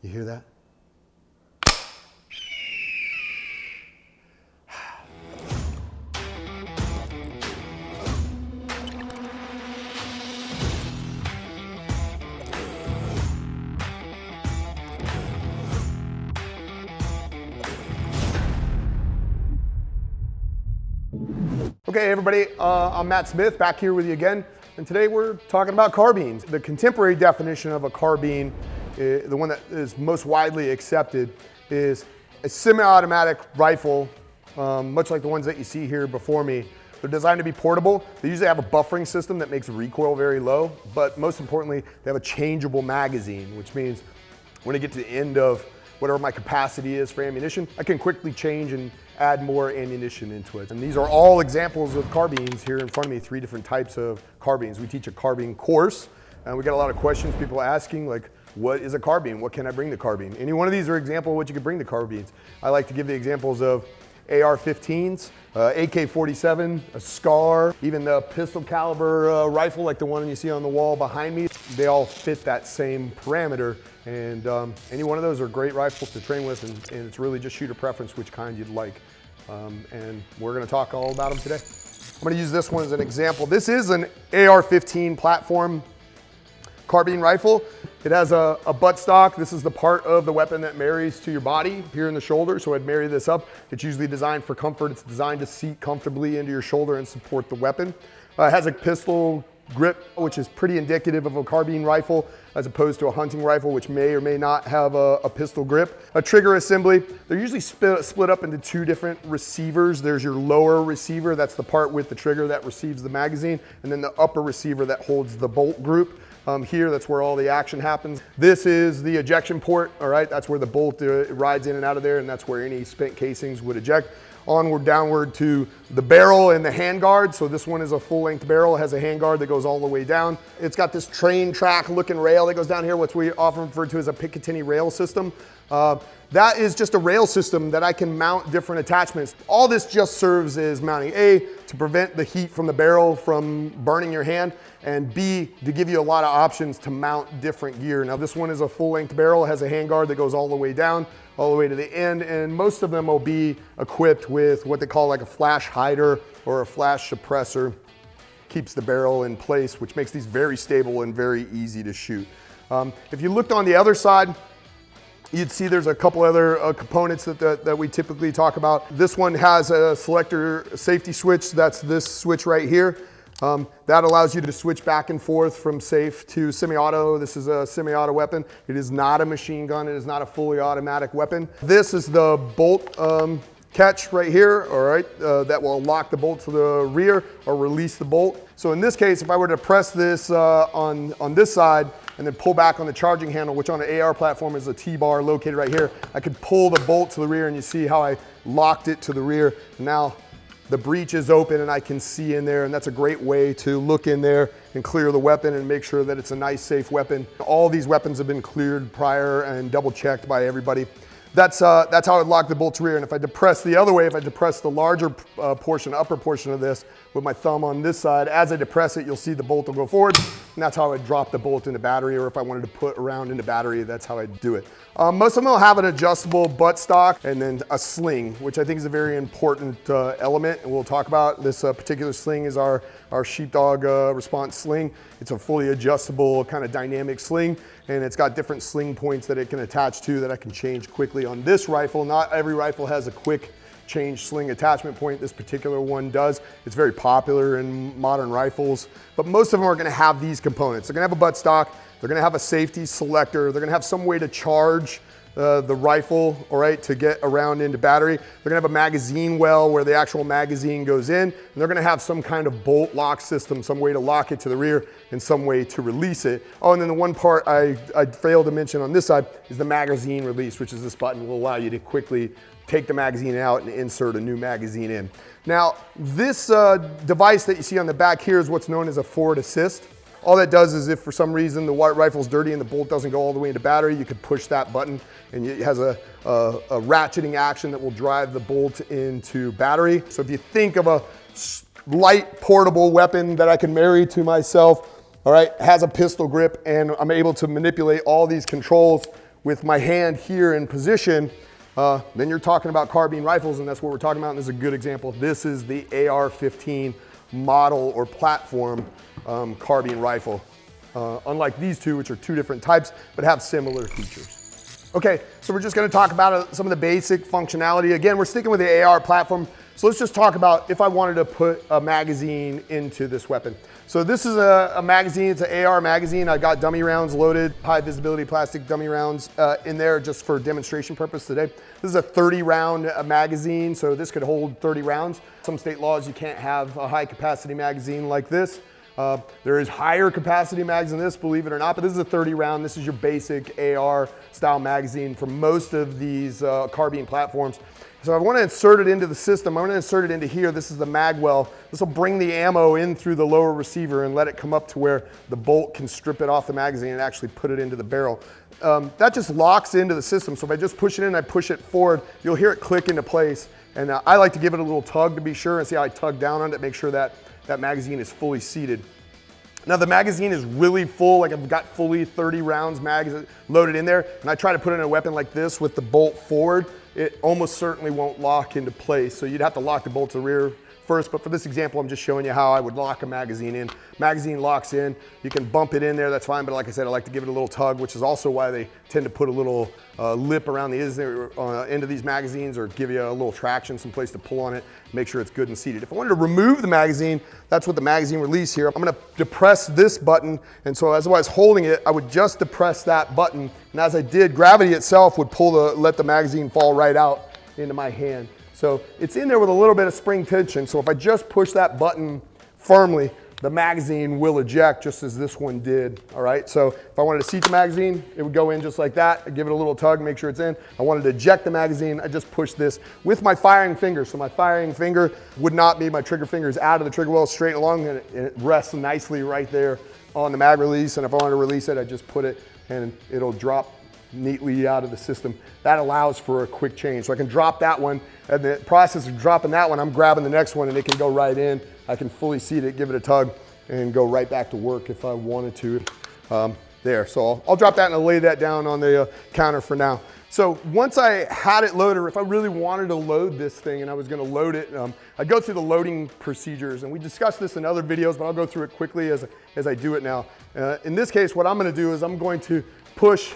You hear that? Okay, everybody, I'm Matt Smith, back here with you again, and today we're talking about carbines. The contemporary definition of a carbine, the one that is most widely accepted, is a semi-automatic rifle, much like the ones that you see here before me. They're designed to be portable. They usually have a buffering system that makes recoil very low, but most importantly, they have a changeable magazine, which means when I get to the end of whatever my capacity is for ammunition, I can quickly change and add more ammunition into it. And these are all examples of carbines here in front of me, 3 different types of carbines. We teach a carbine course, and we got a lot of questions, people asking, like, what is a carbine? What can I bring to carbine? Any one of these are an example of what you could bring to carbines. I like to give the examples of AR-15s, AK-47, a SCAR, even the pistol caliber rifle like the one you see on the wall behind me. They all fit that same parameter, and any one of those are great rifles to train with, and it's really just shooter preference which kind you'd like. And we're gonna talk all about them today. I'm gonna use this one as an example. This is an AR-15 platform carbine rifle. It has a buttstock. This is the part of the weapon that marries to your body here in the shoulder, so I'd marry this up. It's usually designed for comfort. It's designed to seat comfortably into your shoulder and support the weapon. It has a pistol grip, which is pretty indicative of a carbine rifle, as opposed to a hunting rifle, which may or may not have a pistol grip. A trigger assembly, they're usually split up into 2 different receivers. There's your lower receiver, that's the part with the trigger that receives the magazine, and then the upper receiver that holds the bolt group. Here, that's where all the action happens. This is the ejection port, all right? That's where the bolt rides in and out of there, and that's where any spent casings would eject. Onward, downward to the barrel and the handguard. So this one is a full-length barrel. It has a handguard that goes all the way down. It's got this train track looking rail that goes down here, what we often refer to as a Picatinny rail system. That is just a rail system that I can mount different attachments. All this just serves as mounting, A, to prevent the heat from the barrel from burning your hand, and B, to give you a lot of options to mount different gear. Now this one is a full-length barrel. It has a handguard that goes all the way down, all the way to the end, and most of them will be equipped with what they call like a flash hider or a flash suppressor. Keeps the barrel in place, which makes these very stable and very easy to shoot. If you looked on the other side, you'd see there's a couple other components that we typically talk about. This one has a selector safety switch. That's this switch right here. That allows you to switch back and forth from safe to semi-auto. This is a semi-auto weapon. It is not a machine gun. It is not a fully automatic weapon. This is the bolt catch right here, all right, that will lock the bolt to the rear or release the bolt. So in this case, if I were to press this on this side and then pull back on the charging handle, which on an AR platform is a T-bar located right here, I could pull the bolt to the rear, and you see how I locked it to the rear. Now the breech is open and I can see in there, and that's a great way to look in there and clear the weapon and make sure that it's a nice, safe weapon. All these weapons have been cleared prior and double checked by everybody. That's how I lock the bolt to rear. And if I depress the other way, if I depress the larger portion, upper portion of this with my thumb on this side, as I depress it, you'll see the bolt will go forward. And that's how I drop the bolt into battery, or if I wanted to put a round into battery, that's how I do it. Most of them will have an adjustable buttstock and then a sling, which I think is a very important element. And we'll talk about this particular sling is our Sheepdog Response sling. It's a fully adjustable kind of dynamic sling, and it's got different sling points that it can attach to that I can change quickly. On this rifle, not every rifle has a quick change sling attachment point. This particular one does. It's very popular in modern rifles, but most of them are going to have these components. They're going to have a buttstock. They're going to have a safety selector. They're going to have some way to charge the rifle, all right, to get around into battery. They're gonna have a magazine well where the actual magazine goes in, and they're gonna have some kind of bolt lock system, some way to lock it to the rear and some way to release it. Oh, and then the one part I failed to mention on this side is the magazine release, which is this button will allow you to quickly take the magazine out and insert a new magazine in. Now, this device that you see on the back here is what's known as a forward assist. All that does is if for some reason the rifle's dirty and the bolt doesn't go all the way into battery, you could push that button and it has a ratcheting action that will drive the bolt into battery. So if you think of a light portable weapon that I can marry to myself, all right, has a pistol grip, and I'm able to manipulate all these controls with my hand here in position, then you're talking about carbine rifles, and that's what we're talking about. And this is a good example. This is the AR-15 model or platform carbine rifle. Unlike these two, which are two different types, but have similar features. Okay, so we're just gonna talk about some of the basic functionality. Again, we're sticking with the AR platform. So let's just talk about if I wanted to put a magazine into this weapon. So this is a magazine, it's an AR magazine. I got dummy rounds loaded, high visibility plastic dummy rounds in there just for demonstration purpose today. This is a 30 round magazine, so this could hold 30 rounds. Some state laws, you can't have a high capacity magazine like this. There is higher capacity mags than this, believe it or not, but this is a 30 round. This is your basic AR style magazine for most of these carbine platforms. So I want to insert it into the system. I want to insert it into here. This is the mag well. This will bring the ammo in through the lower receiver and let it come up to where the bolt can strip it off the magazine and actually put it into the barrel. That just locks into the system. So if I just push it in, I push it forward, you'll hear it click into place. And I like to give it a little tug to be sure and see how I tug down on it, make sure that that magazine is fully seated. Now the magazine is really full, like I've got fully 30 rounds loaded in there, and I try to put it in a weapon like this with the bolt forward, it almost certainly won't lock into place. So you'd have to lock the bolt to the rear first, but for this example, I'm just showing you how I would lock a magazine in. Magazine locks in, you can bump it in there, that's fine, but like I said, I like to give it a little tug, which is also why they tend to put a little lip around the end of these magazines, or give you a little traction, some place to pull on it, make sure it's good and seated. If I wanted to remove the magazine, that's what the magazine release here. I'm gonna depress this button, and so as I was holding it, I would just depress that button, and as I did, gravity itself would let the magazine fall right out into my hand. So it's in there with a little bit of spring tension. So if I just push that button firmly, the magazine will eject just as this one did, all right? So if I wanted to seat the magazine, it would go in just like that. I'd give it a little tug, make sure it's in. I wanted to eject the magazine, I just push this with my firing finger. So my firing finger would not be, my trigger finger is out of the trigger well straight along, and it rests nicely right there on the mag release. And if I wanted to release it, I just put it and it'll drop neatly out of the system. That allows for a quick change. So I can drop that one, and the process of dropping that one, I'm grabbing the next one and it can go right in. I can fully seat it, give it a tug, and go right back to work if I wanted to. There, so I'll drop that and I'll lay that down on the counter for now. So once I had it loaded, or if I really wanted to load this thing and I was gonna load it, I'd go through the loading procedures, and we discussed this in other videos, but I'll go through it quickly as I do it now. In this case, what I'm gonna do is I'm going to push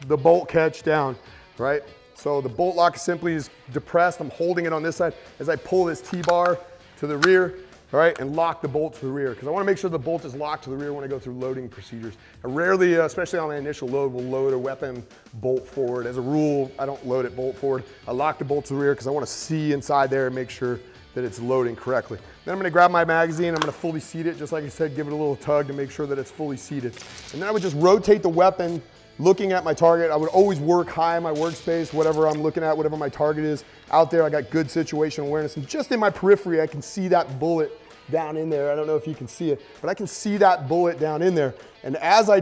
the bolt catch down, right? So the bolt lock simply is depressed. I'm holding it on this side as I pull this T-bar to the rear, all right, and lock the bolt to the rear, because I want to make sure the bolt is locked to the rear when I go through loading procedures. I rarely, especially on my initial load, will load a weapon bolt forward. As a rule, I don't load it bolt forward. I lock the bolt to the rear because I want to see inside there and make sure that it's loading correctly. Then I'm going to grab my magazine, I'm going to fully seat it, just like I said, give it a little tug to make sure that it's fully seated. And then I would just rotate the weapon looking at my target. I would always work high in my workspace, whatever I'm looking at, whatever my target is. Out there, I got good situational awareness, and just in my periphery, I can see that bullet down in there. I don't know if you can see it, but I can see that bullet down in there. And as I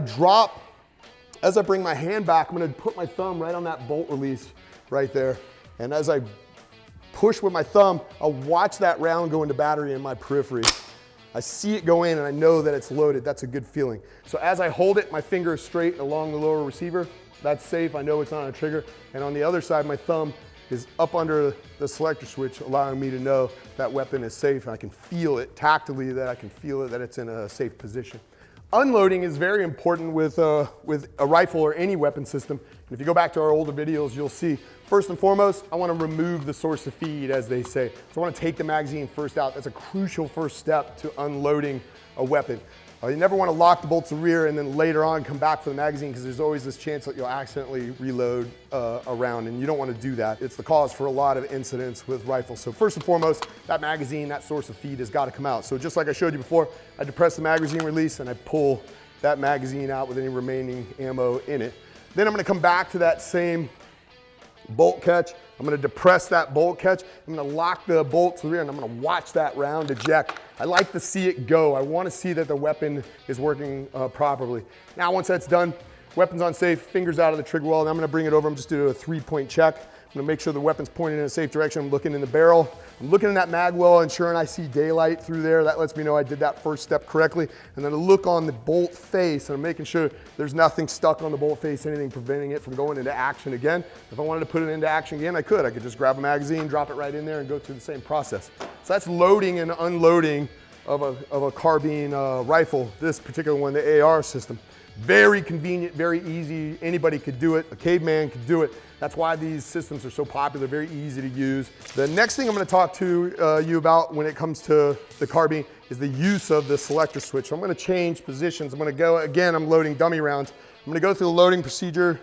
bring my hand back, I'm gonna put my thumb right on that bolt release right there. And as I push with my thumb, I'll watch that round go into battery in my periphery. I see it go in and I know that it's loaded. That's a good feeling. So as I hold it, my finger is straight along the lower receiver. That's safe. I know it's not on a trigger. And on the other side, my thumb is up under the selector switch, allowing me to know that weapon is safe. And I can feel it tactily, that I can feel it, that it's in a safe position. Unloading is very important with a rifle or any weapon system. And if you go back to our older videos, you'll see, first and foremost, I want to remove the source of feed, as they say. So I want to take the magazine first out. That's a crucial first step to unloading a weapon. You never want to lock the bolt to the rear and then later on come back for the magazine, because there's always this chance that you'll accidentally reload a round, and you don't want to do that. It's the cause for a lot of incidents with rifles. So first and foremost, that magazine, that source of feed has got to come out. So just like I showed you before, I depress the magazine release and I pull that magazine out with any remaining ammo in it. Then I'm going to come back to that same bolt catch. I'm going to depress that bolt catch. I'm going to lock the bolt to the rear, and I'm going to watch that round eject. I like to see it go. I want to see that the weapon is working properly. Now, once that's done, weapon's on safe, fingers out of the trigger well, and I'm going to bring it over. I'm just doing a 3-point check. I'm gonna make sure the weapon's pointed in a safe direction. I'm looking in the barrel. I'm looking in that mag well, ensuring I see daylight through there. That lets me know I did that first step correctly. And then I look on the bolt face, and I'm making sure there's nothing stuck on the bolt face, anything preventing it from going into action again. If I wanted to put it into action again, I could. I could just grab a magazine, drop it right in there, and go through the same process. So that's loading and unloading of a carbine rifle, this particular one, the AR system. Very convenient, very easy. Anybody could do it. A caveman could do it. That's why these systems are so popular, very easy to use. The next thing I'm going to talk to you about when it comes to the carbine is the use of the selector switch. So I'm going to change positions. I'm going to go, again, I'm loading dummy rounds. I'm going to go through the loading procedure,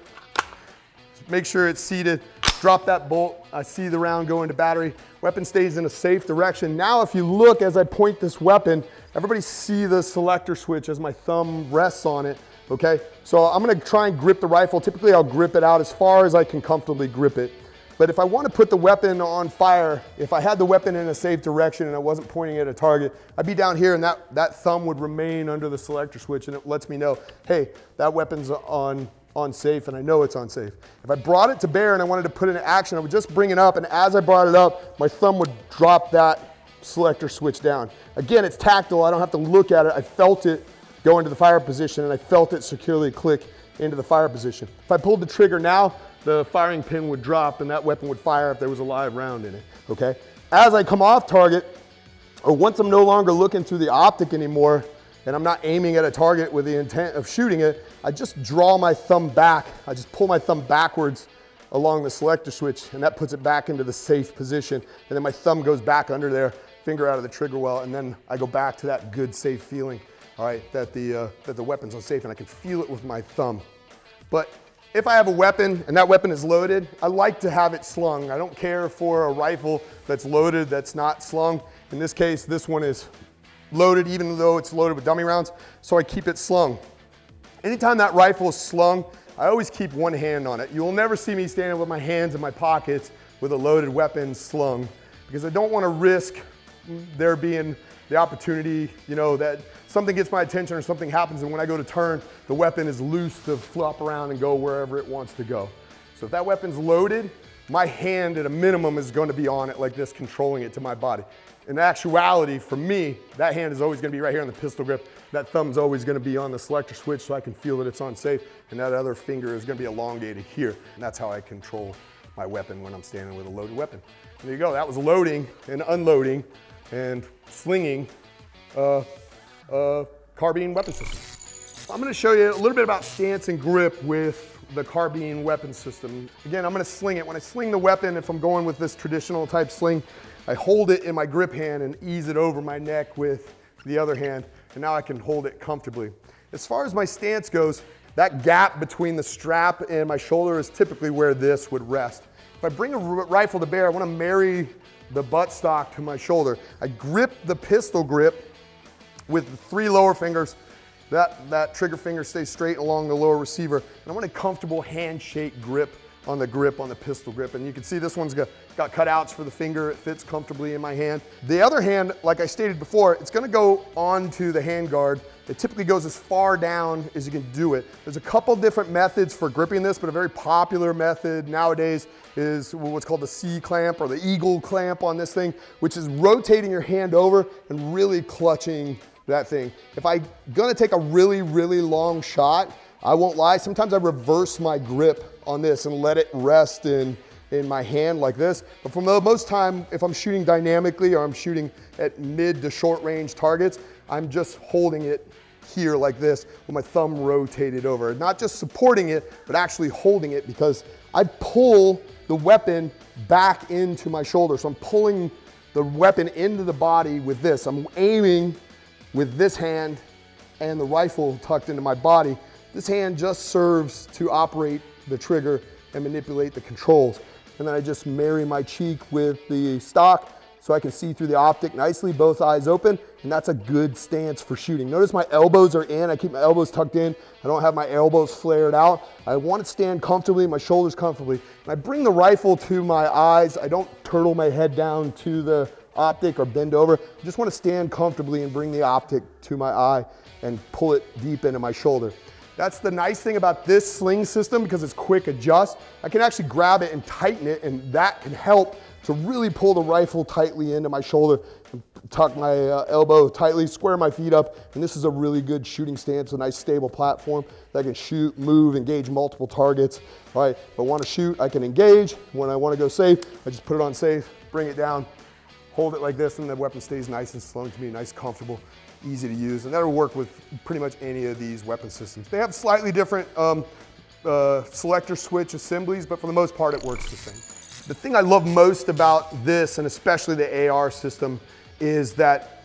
make sure it's seated, drop that bolt. I see the round go into battery. Weapon stays in a safe direction. Now if you look as I point this weapon, everybody see the selector switch as my thumb rests on it. Okay, so I'm gonna try and grip the rifle. Typically I'll grip it out as far as I can comfortably grip it. But if I want to put the weapon on fire, if I had the weapon in a safe direction and I wasn't pointing at a target, I'd be down here and that thumb would remain under the selector switch, and it lets me know, hey, that weapon's on safe, and I know it's on safe. If I brought it to bear and I wanted to put it in action, I would just bring it up, and as I brought it up, my thumb would drop that selector switch down. Again, it's tactile. I don't have to look at it. I felt it go into the fire position, and I felt it securely click into the fire position. If I pulled the trigger now, the firing pin would drop and that weapon would fire if there was a live round in it, okay? As I come off target, or once I'm no longer looking through the optic anymore, and I'm not aiming at a target with the intent of shooting it, I just draw my thumb back. I just pull my thumb backwards along the selector switch, and that puts it back into the safe position. And then my thumb goes back under there, finger out of the trigger well, and then I go back to that good, safe feeling. All right, that the weapon's unsafe, and I can feel it with my thumb. But if I have a weapon and that weapon is loaded, I like to have it slung. I don't care for a rifle that's loaded that's not slung. In this case, this one is loaded even though it's loaded with dummy rounds, so I keep it slung. Anytime that rifle is slung, I always keep one hand on it. You will never see me standing with my hands in my pockets with a loaded weapon slung, because I don't want to risk there being the opportunity, you know, that something gets my attention or something happens, and when I go to turn, the weapon is loose to flop around and go wherever it wants to go. So if that weapon's loaded, my hand at a minimum is going to be on it like this, controlling it to my body. In actuality, for me, that hand is always going to be right here on the pistol grip. That thumb's always going to be on the selector switch so I can feel that it's on safe, and that other finger is going to be elongated here. And that's how I control my weapon when I'm standing with a loaded weapon. And there you go. That was loading and unloading and slinging carbine weapon system. I'm going to show you a little bit about stance and grip with the carbine weapon system. Again, I'm going to sling it. When I sling the weapon, if I'm going with this traditional type sling, I hold it in my grip hand and ease it over my neck with the other hand, and now I can hold it comfortably. As far as my stance goes, that gap between the strap and my shoulder is typically where this would rest. If I bring a rifle to bear, I want to marry the buttstock to my shoulder. I grip the pistol grip with the 3 lower fingers. That trigger finger stays straight along the lower receiver. And I want a comfortable handshake grip on the pistol grip. And you can see this one's got cutouts for the finger. It fits comfortably in my hand. The other hand, like I stated before, it's gonna go onto the handguard. It typically goes as far down as you can do it. There's a couple different methods for gripping this, but a very popular method nowadays is what's called the C clamp or the eagle clamp on this thing, which is rotating your hand over and really clutching that thing. If I'm gonna take a really, really long shot, I won't lie, sometimes I reverse my grip on this and let it rest in my hand like this. But for the most time, if I'm shooting dynamically or I'm shooting at mid to short range targets, I'm just holding it here like this with my thumb rotated over. Not just supporting it, but actually holding it, because I pull the weapon back into my shoulder. So I'm pulling the weapon into the body with this. I'm aiming with this hand and the rifle tucked into my body. This hand just serves to operate the trigger and manipulate the controls. And then I just marry my cheek with the stock so I can see through the optic nicely, both eyes open, and that's a good stance for shooting. Notice my elbows are in. I keep my elbows tucked in. I don't have my elbows flared out. I want to stand comfortably, my shoulders comfortably. And I bring the rifle to my eyes. I don't turtle my head down to the optic or bend over. I just want to stand comfortably and bring the optic to my eye and pull it deep into my shoulder. That's the nice thing about this sling system, because it's quick adjust. I can actually grab it and tighten it, and that can help to really pull the rifle tightly into my shoulder, tuck my elbow tightly, square my feet up, and this is a really good shooting stance, a nice stable platform that I can shoot, move, engage multiple targets. All right, if I want to shoot, I can engage. When I want to go safe, I just put it on safe, bring it down, hold it like this, and the weapon stays nice and slung to me, nice, comfortable, easy to use, and that'll work with pretty much any of these weapon systems. They have slightly different selector switch assemblies, but for the most part, it works the same. The thing I love most about this, and especially the AR system, is that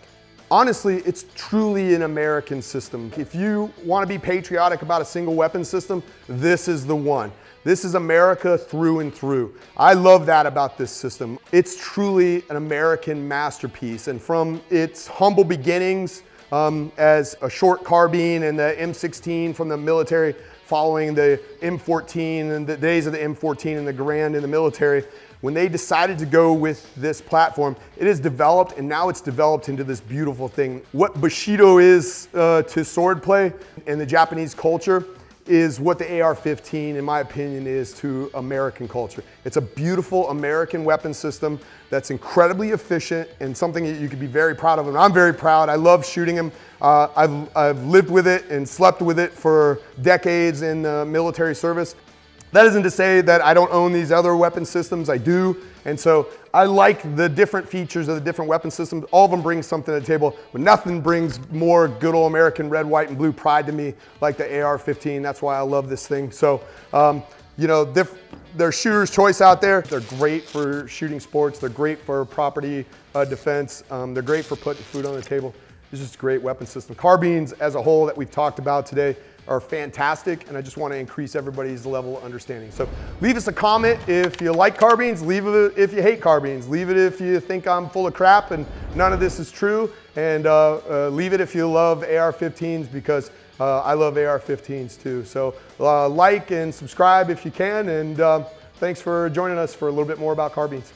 honestly, it's truly an American system. If you want to be patriotic about a single weapon system, this is the one. This is America through and through. I love that about this system. It's truly an American masterpiece, and from its humble beginnings as a short carbine and the M16 from the military, following the M14 and the days of the M14 and the Garand in the military, when they decided to go with this platform, it has developed, and now it's developed into this beautiful thing. What Bushido is to swordplay in the Japanese culture is what the AR-15, in my opinion, is to American culture. It's a beautiful American weapon system that's incredibly efficient and something that you could be very proud of. And I'm very proud. I love shooting them. I've lived with it and slept with it for decades in military service. That isn't to say that I don't own these other weapon systems. I do. And so I like the different features of the different weapon systems. All of them bring something to the table, but nothing brings more good old American red, white, and blue pride to me like the AR-15. That's why I love this thing. So, you know, there's shooter's choice out there. They're great for shooting sports. They're great for property defense. They're great for putting food on the table. It's just a great weapon system. Carbines as a whole that we've talked about today are fantastic, and I just want to increase everybody's level of understanding. So leave us a comment if you like carbines, leave it if you hate carbines, leave it if you think I'm full of crap and none of this is true, and leave it if you love AR-15s, because I love AR-15s too. So like and subscribe if you can, and thanks for joining us for a little bit more about carbines.